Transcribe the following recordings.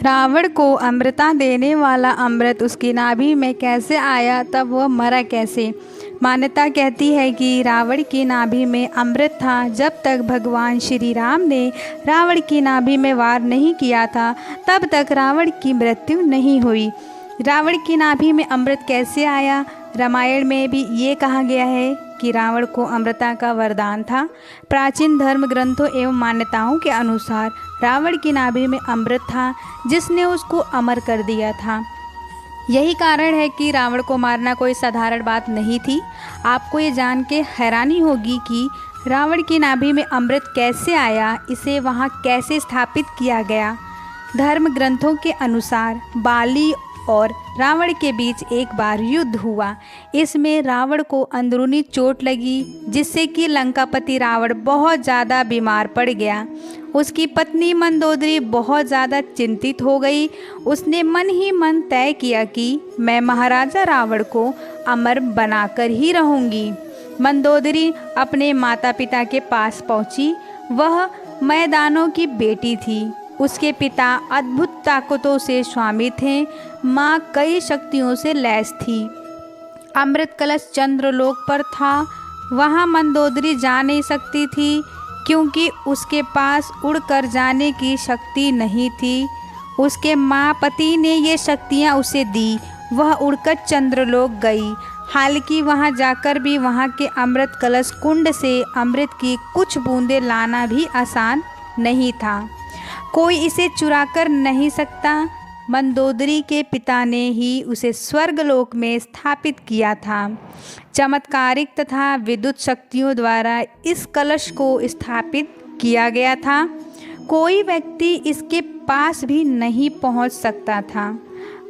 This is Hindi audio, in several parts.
रावण को अमृता देने वाला अमृत उसकी नाभि में कैसे आया, तब वह मरा कैसे। मान्यता कहती है कि रावण की नाभि में अमृत था। जब तक भगवान श्री राम ने रावण की नाभि में वार नहीं किया था, तब तक रावण की मृत्यु नहीं हुई। रावण की नाभि में अमृत कैसे आया? रामायण में भी ये कहा गया है कि रावण को अमृता का वरदान था। प्राचीन धर्म ग्रंथों एवं मान्यताओं के अनुसार रावण की नाभि में अमृत था, जिसने उसको अमर कर दिया था। यही कारण है कि रावण को मारना कोई साधारण बात नहीं थी। आपको ये जान के हैरानी होगी कि रावण की नाभि में अमृत कैसे आया, इसे वहाँ कैसे स्थापित किया गया। धर्म ग्रंथों के अनुसार बाली और रावण के बीच एक बार युद्ध हुआ। इसमें रावण को अंदरूनी चोट लगी, जिससे कि लंकापति रावण बहुत ज़्यादा बीमार पड़ गया। उसकी पत्नी मंदोदरी बहुत ज़्यादा चिंतित हो गई। उसने मन ही मन तय किया कि मैं महाराजा रावण को अमर बनाकर ही रहूँगी। मंदोदरी अपने माता पिता के पास पहुँची। वह मैदानों की बेटी थी। उसके पिता अद्भुत ताकतों से स्वामी थे। माँ कई शक्तियों से लैस थी। अमृत कलश चंद्रलोक पर था। वहाँ मंदोदरी जा नहीं सकती थी, क्योंकि उसके पास उड़कर जाने की शक्ति नहीं थी। उसके माँ पति ने ये शक्तियाँ उसे दी। वह उड़कर चंद्रलोक गई। हालांकि वहाँ जाकर भी वहाँ के अमृत कलश कुंड से अमृत की कुछ बूंदें लाना भी आसान नहीं था। कोई इसे चुरा कर नहीं सकता। मंदोदरी के पिता ने ही उसे स्वर्गलोक में स्थापित किया था। चमत्कारिक तथा विद्युत शक्तियों द्वारा इस कलश को स्थापित किया गया था। कोई व्यक्ति इसके पास भी नहीं पहुंच सकता था।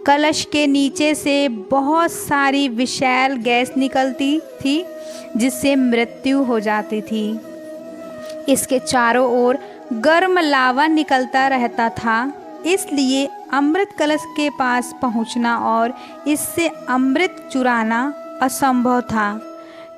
कलश के नीचे से बहुत सारी विषैल गैस निकलती थी, जिससे मृत्यु हो जाती थी। इसके चारों ओर गर्म लावा निकलता रहता था, इसलिए अमृत कलश के पास पहुंचना और इससे अमृत चुराना असंभव था।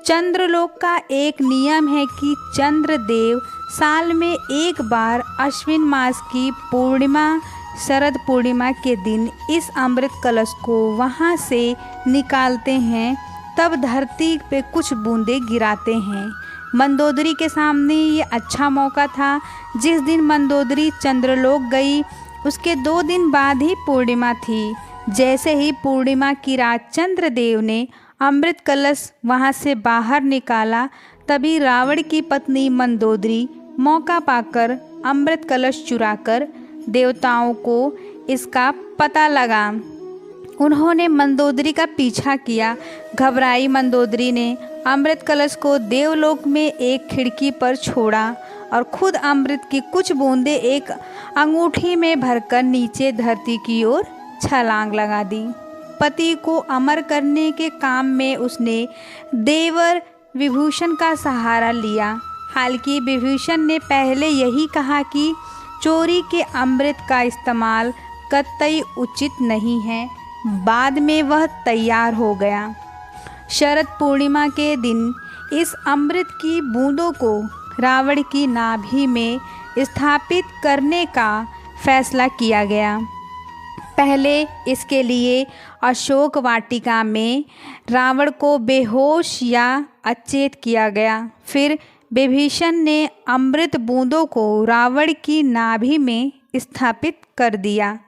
चंद्रलोक का एक नियम है कि चंद्रदेव साल में एक बार अश्विन मास की पूर्णिमा, शरद पूर्णिमा के दिन इस अमृत कलश को वहां से निकालते हैं। तब धरती पे कुछ बूंदें गिराते हैं। मंदोदरी के सामने ये अच्छा मौका था। जिस दिन मंदोदरी चंद्रलोक गई, उसके 2 दिन बाद ही पूर्णिमा थी। जैसे ही पूर्णिमा की रात चंद्रदेव ने अमृत कलश वहाँ से बाहर निकाला, तभी रावण की पत्नी मंदोदरी मौका पाकर अमृत कलश चुराकर देवताओं को इसका पता लगा। उन्होंने मंदोदरी का पीछा किया। घबराई मंदोदरी ने अमृत कलश को देवलोक में एक खिड़की पर छोड़ा और खुद अमृत की कुछ बूंदें एक अंगूठी में भरकर नीचे धरती की ओर छलांग लगा दी। पति को अमर करने के काम में उसने देवर विभूषण का सहारा लिया। हालांकि विभूषण ने पहले यही कहा कि चोरी के अमृत का इस्तेमाल कतई उचित नहीं है। बाद में वह तैयार हो गया। शरद पूर्णिमा के दिन इस अमृत की बूंदों को रावण की नाभि में स्थापित करने का फैसला किया गया। पहले इसके लिए अशोक वाटिका में रावण को बेहोश या अचेत किया गया। फिर विभीषण ने अमृत बूंदों को रावण की नाभि में स्थापित कर दिया।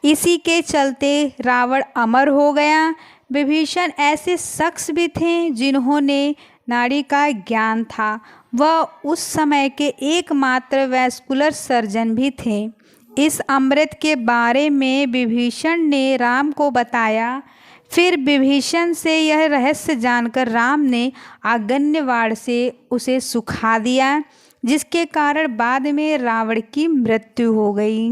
इसी के चलते रावण अमर हो गया। विभीषण ऐसे शख्स भी थे जिन्होंने नाड़ी का ज्ञान था। वह उस समय के एकमात्र वैस्कुलर सर्जन भी थे। इस अमृत के बारे में विभीषण ने राम को बताया। फिर विभीषण से यह रहस्य जानकर राम ने आग्नेय बाण से उसे सुखा दिया, जिसके कारण बाद में रावण की मृत्यु हो गई।